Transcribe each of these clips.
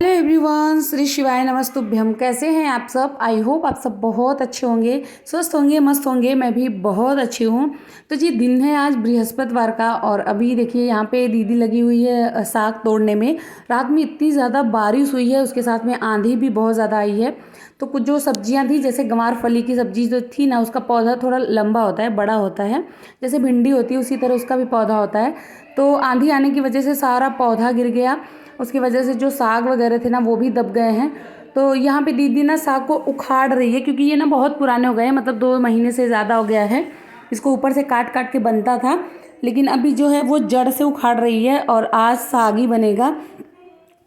Hello everyone, Shri शिवाय नमस्तुभ्यम। कैसे हैं आप सब? आई होप आप सब बहुत अच्छे होंगे, स्वस्थ होंगे, मस्त होंगे। मैं भी बहुत अच्छी हूँ। तो जी, दिन है आज बृहस्पतिवार का और अभी देखिए यहाँ पे दीदी लगी हुई है साग तोड़ने में। रात में इतनी ज़्यादा बारिश हुई है, उसके साथ में आंधी भी बहुत ज़्यादा आई है। तो कुछ जो सब्जियां थी, जैसे गंवार फली की सब्जी जो थी ना, उसका पौधा थोड़ा लंबा होता है, बड़ा होता है। जैसे भिंडी होती है उसी तरह उसका भी पौधा होता है। तो आंधी आने की वजह से सारा पौधा गिर गया। उसकी वजह से जो साग वगैरह थे ना, वो भी दब गए हैं। तो यहाँ पे दीदी ना साग को उखाड़ रही है, क्योंकि ये ना बहुत पुराने हो गए हैं, मतलब 2 महीने से ज़्यादा हो गया है। इसको ऊपर से काट काट के बनता था, लेकिन अभी जो है वो जड़ से उखाड़ रही है और आज साग ही बनेगा।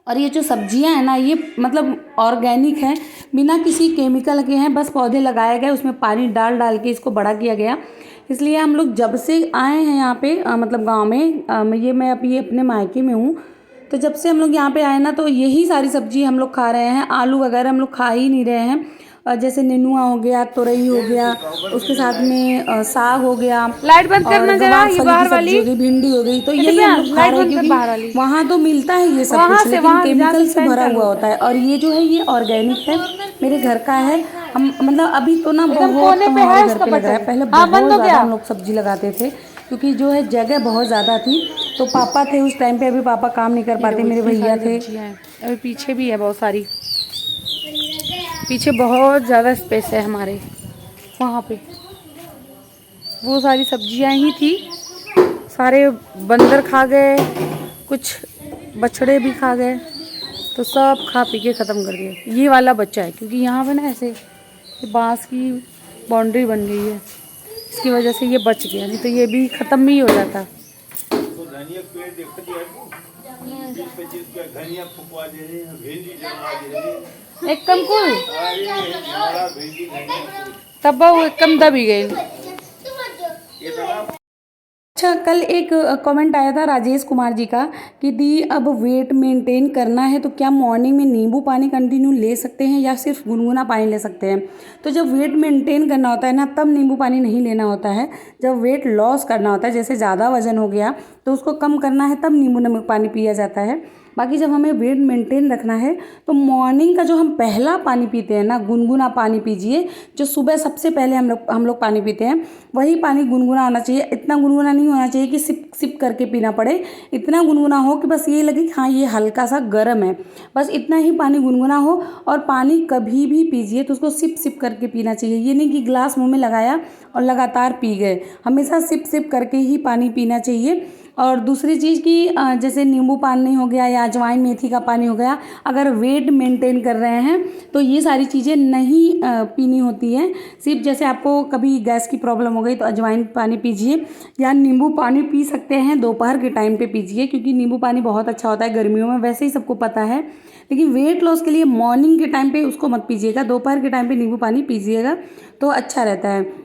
और ये जो सब्जियां हैं ना, ये मतलब ऑर्गेनिक है, बिना किसी केमिकल के हैं। बस पौधे लगाए गए, उसमें पानी डाल डाल के इसको बड़ा किया गया। इसलिए हम लोग जब से आए हैं यहाँ पे मतलब गांव में, मैं अभी अपने मायके में हूँ। तो जब से हम लोग यहाँ पे आए ना, तो यही सारी सब्जी हम लोग खा रहे हैं। आलू वगैरह हम लोग खा ही नहीं रहे हैं। जैसे नेनुआ हो गया, तुरई हो गया, उसके साथ में साग हो गया, लाइट बंद और करना जरा, गंवार ये फली की बाहर सब्जी वाली। हो गई, भिंडी हो गई। तो ए यही हम दिव्यांश, लोग खा लाइट रहे हैं, बंद कर क्योंकि बाहर वाली। वहाँ तो मिलता है ये सब वहां कुछ, से लेकिन वहां से जहाँ केमिकल से से फैन भरा चालू हुआ होता होता है। है। और ये जो है ये ऑर्गेनिक है, मेरे घर का है। हम मतलब अभी तो ना एकदम बहुत कोने कम पे हमारे है घर उसका पे लग रहा है, बटन। पहले हाँ, बंद बहुत हो ज़्यादा गया। हम लोग सब्जी लगाते थे, क्योंकि जो है जगह बहुत ज़्यादा थी। तो पापा थे उस टाइम पे, अभी पापा काम नहीं कर ये पाते, देखो मेरे इतनी भैया सारी थे। सब्जियां हैं। अभी पीछे भी है बहुत सारी। पीछे बहुत ज्यादा स्पेस है हमारे। वहां पे वो सारी सब्जियां ही थी। सारे बंदर खा गए, कुछ बछड़े भी खा गए। तो सब खा पी के ख़त्म कर दिए। ये वाला बच्चा है, क्योंकि यहाँ पे ना ऐसे ये बांस की बाउंड्री बन गई है, इसकी वजह से ये बच गया, नहीं तो ये भी ख़त्म ही हो जाता। एक कम कुल तब वो एकदम दबी गई। अच्छा, कल एक कमेंट आया था राजेश कुमार जी का कि दी, अब वेट मेंटेन करना है तो क्या मॉर्निंग में नींबू पानी कंटिन्यू ले सकते हैं या सिर्फ गुनगुना पानी ले सकते हैं? तो जब वेट मेंटेन करना होता है ना, तब नींबू पानी नहीं लेना होता है। जब वेट लॉस करना होता है, जैसे ज़्यादा वजन हो गया तो उसको कम करना है, तब नींबू नमक पानी पिया जाता है। बाकी जब हमें वेट मेंटेन रखना है, तो मॉर्निंग का जो हम पहला पानी पीते हैं ना, गुनगुना पानी पीजिए। जो सुबह सबसे पहले हम लोग पानी पीते हैं, वही पानी गुनगुना होना चाहिए। इतना गुनगुना नहीं होना चाहिए कि सिप सिप करके पीना पड़े। इतना गुनगुना हो कि बस ये लगे कि हाँ, ये हल्का सा गर्म है। बस इतना ही पानी गुनगुना हो। और पानी कभी भी पीजिए तो उसको सिप सिप करके पीना चाहिए। ये नहीं कि गिलास मुंह में लगाया और लगातार पी गए। हमेशा सिप सिप करके ही पानी पीना चाहिए। और दूसरी चीज़ कि जैसे नींबू पानी हो गया या अजवाइन मेथी का पानी हो गया, अगर वेट मेंटेन कर रहे हैं तो ये सारी चीज़ें नहीं पीनी होती हैं। सिर्फ जैसे आपको कभी गैस की प्रॉब्लम हो गई तो अजवाइन पानी पीजिए, या नींबू पानी पी सकते हैं दोपहर के टाइम पे पीजिए, क्योंकि नींबू पानी बहुत अच्छा होता है गर्मियों में, वैसे ही सबको पता है। लेकिन वेट लॉस के लिए मॉर्निंग के टाइम पे उसको मत पीजिएगा, दोपहर के टाइम पे नींबू पानी पीजिएगा तो अच्छा रहता है।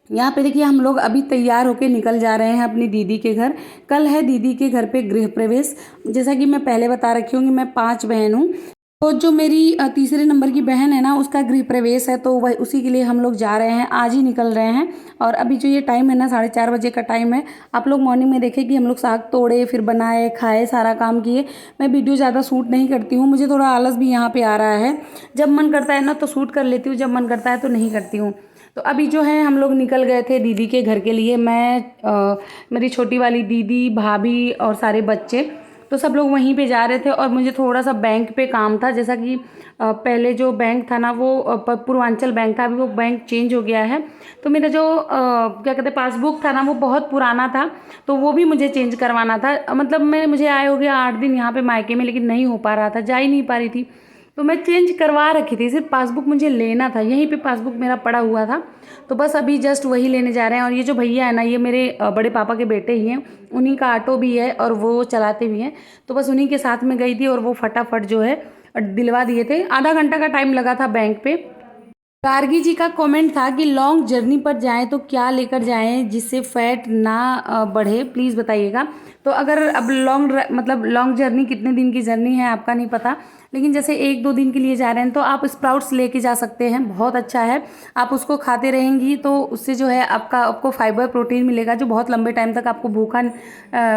यहाँ पे देखिए, हम लोग अभी तैयार होके निकल जा रहे हैं अपनी दीदी के घर। कल है दीदी के घर पे गृह प्रवेश। जैसा कि मैं पहले बता रखी हूँ कि मैं 5 बहन हूँ। तो जो मेरी तीसरे नंबर की बहन है ना, उसका गृह प्रवेश है, तो वह उसी के लिए हम लोग जा रहे हैं, आज ही निकल रहे हैं। और अभी जो ये टाइम है ना, 4:30 बजे का टाइम है। आप लोग मॉर्निंग में देखें कि हम लोग साग तोड़े, फिर बनाए, खाए, सारा काम किए। मैं वीडियो ज़्यादा शूट नहीं करती हूँ, मुझे थोड़ा आलस भी यहाँ पे आ रहा है। जब मन करता है ना तो शूट कर लेती हूँ, जब मन करता है तो नहीं करती हूँ। तो अभी जो है हम लोग निकल गए थे दीदी के घर के लिए। मेरी छोटी वाली दीदी, भाभी और सारे बच्चे, तो सब लोग वहीं पे जा रहे थे। और मुझे थोड़ा सा बैंक पे काम था, जैसा कि पहले जो बैंक था ना, वो पूर्वांचल बैंक था, अभी वो बैंक चेंज हो गया है। तो मेरा जो क्या कहते हैं पासबुक था ना, वो बहुत पुराना था, तो वो भी मुझे चेंज करवाना था। मतलब मुझे आए हो गया 8 दिन यहाँ पे मायके में, लेकिन नहीं हो पा रहा था, जा ही नहीं पा रही थी। तो मैं चेंज करवा रखी थी, सिर्फ पासबुक मुझे लेना था, यहीं पे पासबुक मेरा पड़ा हुआ था। तो बस अभी जस्ट वही लेने जा रहे हैं। और ये जो भैया है ना, ये मेरे बड़े पापा के बेटे ही हैं, उन्हीं का ऑटो भी है और वो चलाते भी हैं। तो बस उन्हीं के साथ में गई थी और वो फटाफट जो है दिलवा दिए थे। आधा घंटा का टाइम लगा था बैंक पे। गार्गी जी का कमेंट था कि लॉन्ग जर्नी पर जाएं तो क्या लेकर जाएं जिससे फैट ना बढ़े, प्लीज़ बताइएगा। तो अगर अब लॉन्ग जर्नी, कितने दिन की जर्नी है आपका नहीं पता, लेकिन जैसे 1-2 दिन के लिए जा रहे हैं तो आप स्प्राउट्स लेके जा सकते हैं, बहुत अच्छा है। आप उसको खाते रहेंगी तो उससे जो है आपको फाइबर प्रोटीन मिलेगा, जो बहुत लंबे टाइम तक आपको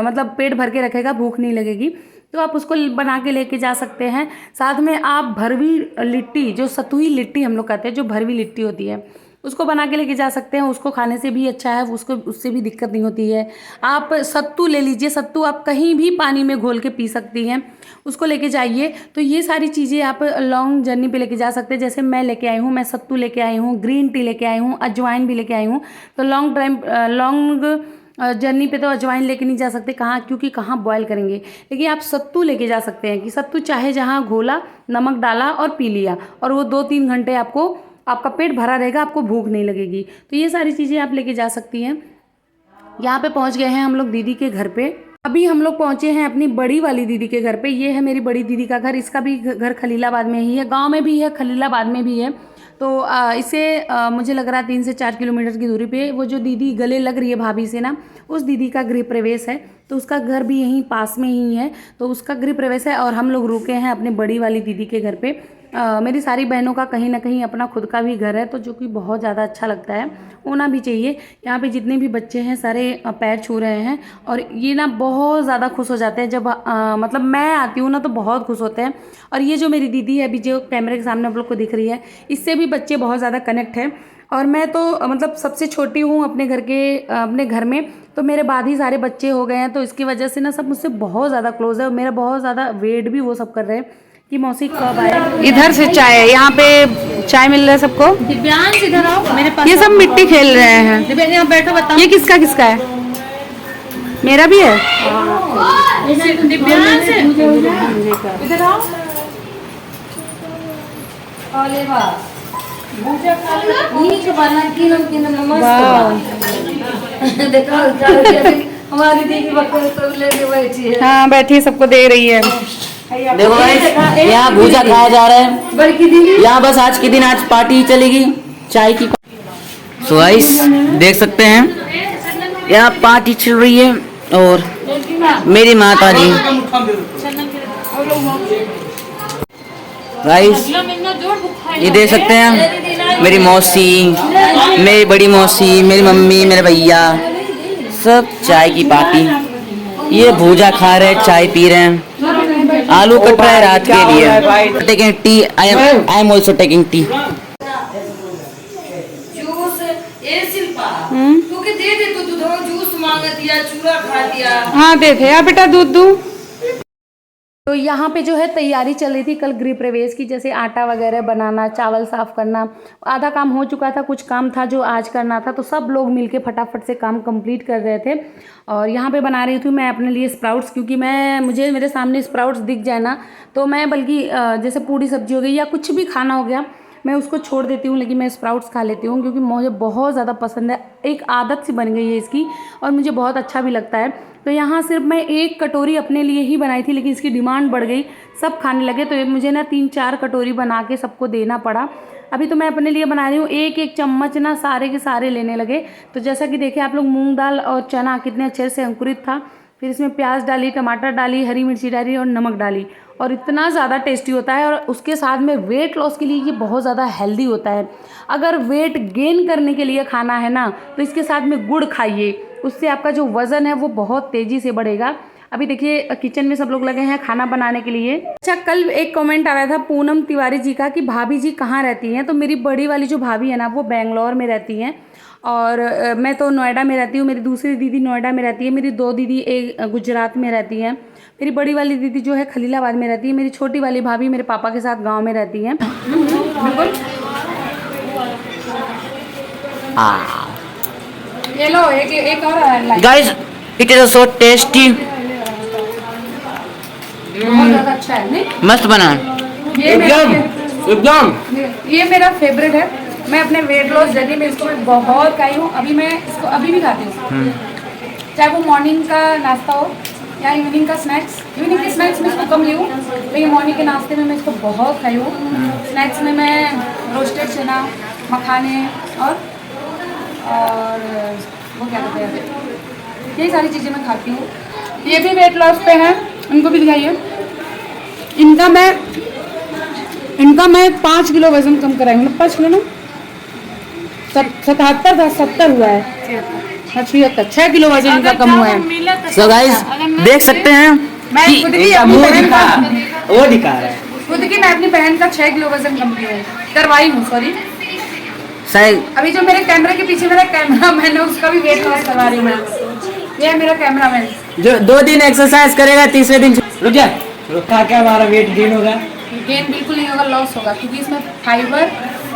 मतलब पेट भर के रखेगा, भूख नहीं लगेगी। तो आप उसको बना के लेके जा सकते हैं। साथ में आप भरवी लिट्टी, जो सतुई लिट्टी हम लोग कहते हैं, जो भरवी लिट्टी होती है, उसको बना के लेके जा सकते हैं। उसको खाने से भी अच्छा है, उसको उससे भी दिक्कत नहीं होती है। आप सत्तू ले लीजिए, सत्तू आप कहीं भी पानी में घोल के पी सकती हैं, उसको लेके जाइए। तो ये सारी चीज़ें आप लॉन्ग जर्नी पे लेके जा सकते हैं। जैसे मैं लेके आई हूँ, मैं सत्तू लेके आई हूँ, ग्रीन टी लेके आई हूँ, अजवाइन भी लेके आई हूँ। तो लॉन्ग जर्नी पे तो अजवाइन लेके नहीं जा सकते, कहाँ, क्योंकि कहाँ बॉयल करेंगे। लेकिन आप सत्तू लेके जा सकते हैं कि सत्तू चाहे जहाँ घोला, नमक डाला और पी लिया, और वो 2-3 घंटे आपका पेट भरा रहेगा, आपको भूख नहीं लगेगी। तो ये सारी चीज़ें आप लेके जा सकती हैं। यहाँ पे पहुँच गए हैं हम लोग दीदी के घर पे। अभी हम लोग पहुँचे हैं अपनी बड़ी वाली दीदी के घर पे। ये है मेरी बड़ी दीदी का घर। इसका भी घर खलीलाबाद में ही है, गांव में भी है, खलीलाबाद में भी है। तो इसे मुझे लग रहा है 3 से 4 किलोमीटर की दूरी पे वो जो दीदी गले लग रही है भाभी से ना, उस दीदी का गृह प्रवेश है। तो उसका घर भी यहीं पास में ही है, तो उसका गृह प्रवेश है और हम लोग रुके हैं अपने बड़ी वाली दीदी के घर पे। मेरी सारी बहनों का कहीं ना कहीं अपना खुद का भी घर है, तो जो कि बहुत ज़्यादा अच्छा लगता है, होना भी चाहिए। यहाँ पे जितने भी बच्चे हैं सारे पैर छू रहे हैं, और ये ना बहुत ज़्यादा खुश हो जाते हैं जब मतलब मैं आती हूँ ना, तो बहुत खुश होते हैं। और ये जो मेरी दीदी है अभी जो कैमरे के सामने आप लोग को दिख रही है, इससे भी बच्चे बहुत ज़्यादा कनेक्ट हैं। और मैं तो मतलब सबसे छोटी हूँ अपने घर में, तो मेरे बाद ही सारे बच्चे हो गए हैं, तो इसकी वजह से ना सब मुझसे बहुत ज़्यादा क्लोज है, और मेरा बहुत ज़्यादा वेट भी वो सब कर रहे हैं कि मौसी कब आए। इधर से चाय है, यहाँ पे चाय मिल रहा है सबको। दिव्यांश इधर आओ मेरे पास। ये सब मिट्टी खेल रहे हैं। दिव्यांश यहाँ बैठो, बताओ ये किसका किसका है? मेरा भी है। दिव्यांश इधर आओ। अरे वाह, नीचे बना की देखो हमारी दीदी बकरे तो लेके बैठी है। हाँ बैठी है, सबको दे रही है। देखो गाइस, यहाँ भूजा खाया जा रहा है। बड़की दीदी यहाँ बस आज के दिन आज पार्टी चलेगी, चाय की। सो गाइस देख सकते हैं यहाँ पार्टी चल रही है, और मेरी माता जी गाइस ये देख सकते हैं, मेरी मौसी, मेरी बड़ी मौसी, मेरी मम्मी, मेरे भैया, सब चाय की पार्टी। ये भूजा खा रहे हैं, चाय पी रहे हैं, आलू कट रहा है रात के लिए। Taking tea, I am also taking tea. Juice ये शिल्पा तू के दे दे, तू जूस मांग दिया, चूड़ा खा दिया। हाँ दे दे यार बेटा, दूध दूँ। तो यहाँ पे जो है तैयारी चल रही थी कल गृह प्रवेश की, जैसे आटा वगैरह बनाना, चावल साफ करना, आधा काम हो चुका था, कुछ काम था जो आज करना था, तो सब लोग मिलके फटाफट से काम कंप्लीट कर रहे थे। और यहाँ पे बना रही थी मैं अपने लिए स्प्राउट्स, क्योंकि मुझे मेरे सामने स्प्राउट्स दिख जाए ना, तो मैं बल्कि जैसे पूड़ी सब्जी हो गई या कुछ भी खाना हो गया, मैं उसको छोड़ देती हूँ, लेकिन मैं स्प्राउट्स खा लेती हूँ, क्योंकि मुझे बहुत ज़्यादा पसंद है। एक आदत सी बन गई है इसकी, और मुझे बहुत अच्छा भी लगता है। तो यहाँ सिर्फ मैं 1 कटोरी अपने लिए ही बनाई थी, लेकिन इसकी डिमांड बढ़ गई, सब खाने लगे, तो मुझे ना 3-4 कटोरी बना के सबको देना पड़ा। अभी तो मैं अपने लिए बना रही हूँ, 1-1 चम्मच ना सारे के सारे लेने लगे। तो जैसा कि देखिए आप लोग, मूंग दाल और चना कितने अच्छे से अंकुरित था, फिर इसमें प्याज डाली, टमाटर डाली, हरी मिर्ची डाली और नमक डाली, और इतना ज़्यादा टेस्टी होता है। और उसके साथ में वेट लॉस के लिए ये बहुत ज़्यादा हेल्दी होता है। अगर वेट गेन करने के लिए खाना है ना, तो इसके साथ में गुड़ खाइए, उससे आपका जो वज़न है वो बहुत तेज़ी से बढ़ेगा। अभी देखिए किचन में सब लोग लगे हैं खाना बनाने के लिए। अच्छा, कल एक कमेंट आया था पूनम तिवारी जी का कि भाभी जी कहाँ रहती हैं। तो मेरी बड़ी वाली जो भाभी है ना, वो बेंगलोर में रहती हैं, और मैं तो नोएडा में रहती हूँ। मेरी दूसरी दीदी नोएडा में रहती है, मेरी 2 दीदी एक गुजरात में रहती हैं। मेरी बड़ी वाली दीदी जो है खलीलाबाद में रहती है। मेरी छोटी वाली भाभी मेरे पापा के साथ गाँव में रहती हैं। बिल्कुल, ये लो एक और guys it is so tasty, बहुत ज़्यादा अच्छा है नहीं? मस्त बना एकदम। ये मेरा फेवरेट है। मैं अपने वेट लॉस जर्नी में इसको मैं बहुत खाई हूँ। अभी मैं इसको अभी भी खाती हूँ, चाहे वो मॉर्निंग का नाश्ता हो या इवनिंग का स्नैक्स। इवनिंग के स्नैक्स में इसको कम ली हूँ, लेकिन मॉर्निंग के नाश्ते में मैं इसको बहुत खाई हूँ। स्नैक्स में मैं रोस्टेड चना, मखाने और वो क्या कहते हैं, यही सारी चीज़ें मैं खाती हूँ। ये भी वेट लॉस पे हैं, उनको भी दिखाइए। इनका मैं 5 किलो वजन कम कराई, मतलब 5 किलो ना, 77 था, 70 हुआ है, 76, 6 किलो वजन इनका कम हुआ है। सो गाइस देख सकते हैं मैं कि- खुद की इनका अपनी मुंह बहन दिखा, का वो दिखा रहा है खुद की मैं अपनी बहन का 6 किलो वजन कम किया है, करवाई हूँ सॉरी। शायद। अभी जो मेरे कैमरे के पीछे मेरा कैमरा मैन है उसका भी वेट लॉस करवा रही हूँ मैं। ये है मेरा कैमरा मैन। जो 2 दिन एक्सरसाइज करेगा, तीसरे दिन रुक जा, रुका क्या हमारा वेट गेन होगा। गेन बिल्कुल नहीं होगा, लॉस होगा, क्योंकि इसमें फाइबर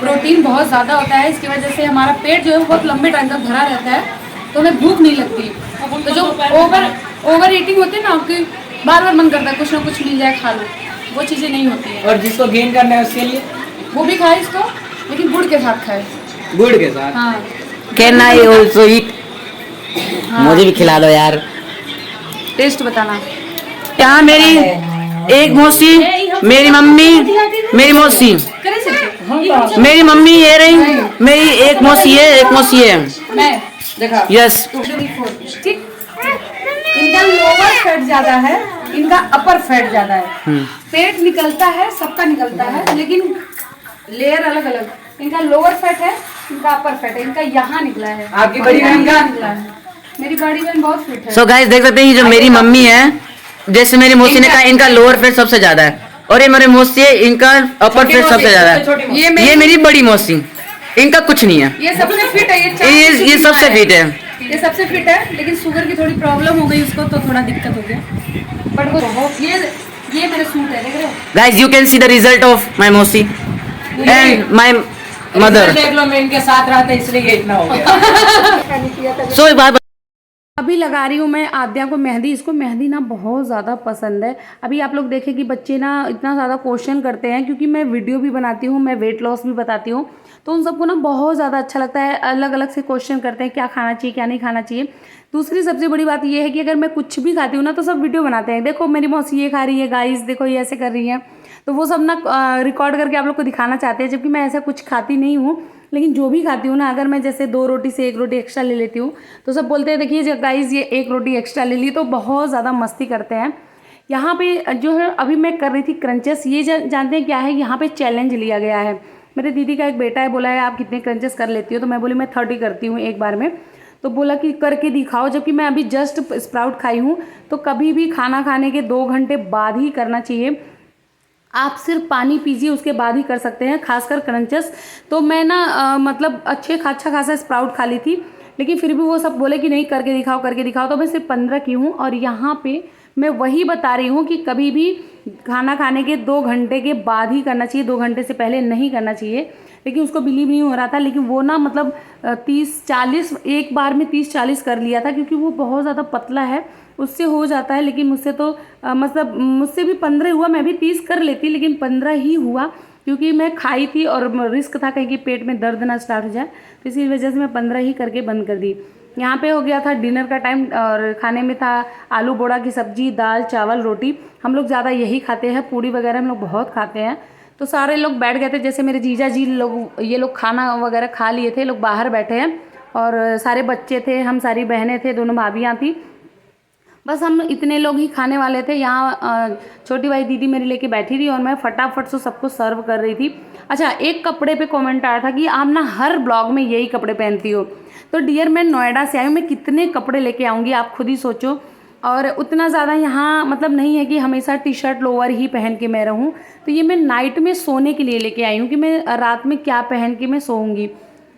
प्रोटीन बहुत ज़्यादा होता है। इसकी वजह से हमारा पेट जो है वो बहुत लंबे टाइम तक भरा रहता है, तो हमें भूख नहीं लगती। तो जो ओवर ईटिंग होती है ना, आपकी बार बार मन करता है कुछ ना कुछ मिल जाए खा लो, वो चीज़ें नहीं होती है। और जिसको गेन करना है उसके लिए वो भी खाए इसको, लेकिन गुड़ के साथ खाए। गुड़ के साथ। हाँ कैन आई ऑल्सो ईट? मुझे भी खिला दो यार। टेस्ट बताना। यहाँ मेरी एक मौसी, मेरी मम्मी, मेरी मौसी, मेरी मम्मी ये रही, मेरी एक मौसी है, एक मौसी है। मैं देखा यस। ठीक। इनका लोअर फैट ज्यादा है, इनका अपर फैट ज्यादा है। पेट निकलता है, सबका निकलता है, लेकिन लेयर अलग अलग। इनका लोअर फैट है, इनका अपर फैट है। इनका यहाँ निकला है, आपकी बड़ी बहन का? निकला है। मेरी बड़ी बहन बहुत फिट है। सो गाइस देख सकते हैं, ये जो मेरी मम्मी है, जैसे मेरी मौसी ने कहा इनका लोअर फेट सबसे ज्यादा है, और ये मेरी मौसी है, इनका अपर फेट सबसे ज्यादा है। ये मेरी बड़ी मौसी, इनका कुछ नहीं है। ये सबसे फिट है, ये सबसे फिट है। ये सबसे फिट है, लेकिन शुगर की थोड़ी प्रॉब्लम हो गई उसको, तो थोड़ा दिक्कत हो गया। बट वो बहुत ये मेरे सूट है, देख रहे हो। Guys you can see the result of my मौसी एंड माय मदर। देख लो, मैं इनके साथ रहा था इसलिए ये इतना हो गया। सो एक बात अभी लगा रही हूँ मैं आद्या को मेहंदी। इसको मेहंदी ना बहुत ज़्यादा पसंद है। अभी आप लोग देखें कि बच्चे ना इतना ज़्यादा क्वेश्चन करते हैं, क्योंकि मैं वीडियो भी बनाती हूँ, मैं वेट लॉस भी बताती हूँ, तो उन सबको ना बहुत ज़्यादा अच्छा लगता है। अलग अलग से क्वेश्चन करते हैं, क्या खाना चाहिए क्या नहीं खाना चाहिए। दूसरी सबसे बड़ी बात यह है कि अगर मैं कुछ भी खाती हूँ ना, तो सब वीडियो बनाते हैं, देखो मेरी मौसी ये खा रही है, गाइस देखो ये ऐसे कर रही है, तो वो सब ना रिकॉर्ड करके आप लोग को दिखाना चाहते हैं, जबकि मैं ऐसा कुछ खाती नहीं हूँ। लेकिन जो भी खाती हूँ ना, अगर मैं जैसे 2 रोटी से 1 रोटी एक्स्ट्रा ले लेती हूँ, तो सब बोलते हैं देखिए गाइस ये 1 रोटी एक्स्ट्रा ले ली, तो बहुत ज़्यादा मस्ती करते हैं। यहाँ पे जो है अभी मैं कर रही थी क्रंचेस। ये जानते हैं क्या है, यहाँ पे चैलेंज लिया गया है। मेरे दीदी का एक बेटा है, बोला है आप कितने क्रंचेस कर लेती हो, तो मैं बोली मैं 30 करती हूँ एक बार में। तो बोला कि करके दिखाओ, जबकि मैं अभी जस्ट स्प्राउट खाई हूँ। तो कभी भी खाना खाने के 2 घंटे बाद ही करना चाहिए। आप सिर्फ पानी पीजिए, उसके बाद ही कर सकते हैं, खासकर क्रंचेस। तो मैं ना मतलब अच्छा खासा स्प्राउट खा ली थी, लेकिन फिर भी वो सब बोले कि नहीं करके दिखाओ, तो मैं सिर्फ 15 की हूँ। और यहाँ पे मैं वही बता रही हूँ कि कभी भी खाना खाने के 2 घंटे के बाद ही करना चाहिए, 2 घंटे से पहले नहीं करना चाहिए। लेकिन उसको बिलीव नहीं हो रहा था, लेकिन वो ना मतलब 30-40 एक बार में 30-40 कर लिया था, क्योंकि वो बहुत ज़्यादा पतला है, उससे हो जाता है। लेकिन मुझसे तो मतलब मुझसे भी 15 हुआ, मैं भी 30 कर लेती, लेकिन 15 ही हुआ, क्योंकि मैं खाई थी और रिस्क था कहीं कि पेट में दर्द ना स्टार्ट हो जाए, तो इसी वजह से मैं 15 ही करके बंद कर दी। यहाँ पे हो गया था डिनर का टाइम, और खाने में था आलू बोड़ा की सब्जी, दाल चावल रोटी। हम लोग ज़्यादा यही खाते हैं, पूड़ी वगैरह हम लोग बहुत खाते हैं। तो सारे लोग बैठ गए थे, जैसे मेरे जीजा जी लोग, ये लोग खाना वगैरह खा लिए थे, लोग बाहर बैठे हैं, और सारे बच्चे थे, हम सारी बहनें थे, दोनों भाभियाँ थी, बस हम इतने लोग ही खाने वाले थे। यहाँ छोटी भाई दीदी मेरी लेके बैठी थी, और मैं फटाफट से सबको सर्व कर रही थी। अच्छा, एक कपड़े पे कमेंट आया था कि आप ना हर ब्लॉग में यही कपड़े पहनती हो। तो डियर, मैं नोएडा से आई हूँ, मैं कितने कपड़े लेके आऊँगी आप खुद ही सोचो। और उतना ज़्यादा यहाँ मतलब नहीं है कि हमेशा टी शर्ट लोअर ही पहन के मैं रहूँ। तो ये मैं नाइट में सोने के लिए लेके आई हूँ, कि मैं रात में क्या पहन के मैं सोऊंगी।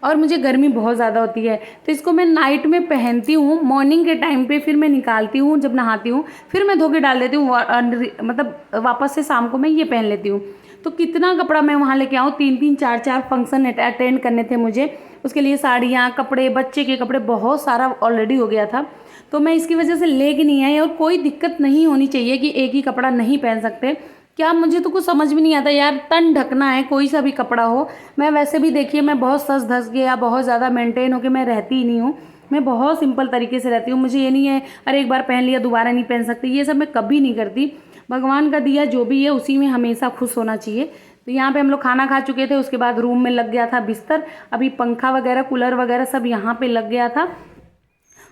और मुझे गर्मी बहुत ज़्यादा होती है, तो इसको मैं नाइट में पहनती हूँ, मॉर्निंग के टाइम पे फिर मैं निकालती हूँ, जब नहाती हूँ फिर मैं धो के डाल देती हूँ, मतलब वापस से शाम को मैं ये पहन लेती हूँ। तो कितना कपड़ा मैं वहाँ लेके आऊँ, 3-3 4-4 फंक्शन अटेंड करने थे मुझे, उसके लिए साड़ियाँ, कपड़े, बच्चे के कपड़े, बहुत सारा ऑलरेडी हो गया था। तो मैं इसकी वजह से लेके नहीं आई, और कोई दिक्कत नहीं होनी चाहिए कि एक ही कपड़ा नहीं पहन सकते। क्या, मुझे तो कुछ समझ में नहीं आता यार, तन ढकना है, कोई सा भी कपड़ा हो। मैं वैसे भी देखिए, मैं बहुत सज धस के या बहुत ज़्यादा मेंटेन होके मैं रहती ही नहीं हूँ। मैं बहुत सिंपल तरीके से रहती हूँ। मुझे ये नहीं है अरे एक बार पहन लिया दोबारा नहीं पहन सकती, ये सब मैं कभी नहीं करती। भगवान का दिया जो भी है उसी में हमेशा खुश होना चाहिए। तो यहाँ पे हम लोग खाना खा चुके थे, उसके बाद रूम में लग गया था बिस्तर, अभी पंखा वगैरह कूलर वगैरह सब यहाँ पे लग गया था।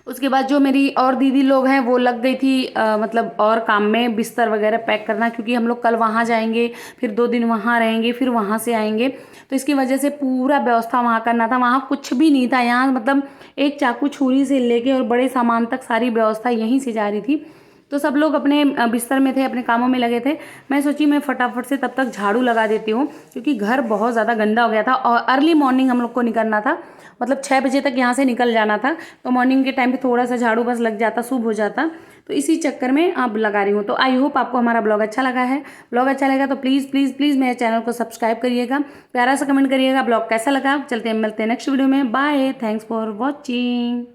उसके बाद जो मेरी और दीदी लोग हैं वो लग गई थी मतलब और काम में, बिस्तर वगैरह पैक करना, क्योंकि हम लोग कल वहाँ जाएंगे, फिर 2 दिन वहाँ रहेंगे, फिर वहाँ से आएंगे, तो इसकी वजह से पूरा व्यवस्था वहाँ करना था। वहाँ कुछ भी नहीं था, यहाँ मतलब एक चाकू छुरी से लेके और बड़े सामान तक सारी व्यवस्था यहीं से जा रही थी। तो सब लोग अपने बिस्तर में थे, अपने कामों में लगे थे। मैं सोची मैं फटाफट से तब तक झाड़ू लगा देती हूँ, क्योंकि घर बहुत ज़्यादा गंदा हो गया था और अर्ली मॉर्निंग हम लोग को निकलना था, मतलब 6 बजे तक यहाँ से निकल जाना था। तो मॉर्निंग के टाइम पे थोड़ा सा झाड़ू बस लग जाता, शुभ हो जाता। तो इसी चक्कर में अब लगा रही हूँ। तो आई होप आपको हमारा ब्लॉग अच्छा लगा है। ब्लॉग अच्छा लगा तो प्लीज़ प्लीज़ प्लीज़ मेरे चैनल को सब्सक्राइब करिएगा, प्यारा सा कमेंट करिएगा ब्लॉग कैसा लगा। चलते हैं, मिलते हैं नेक्स्ट वीडियो में। Bye, thanks for watching.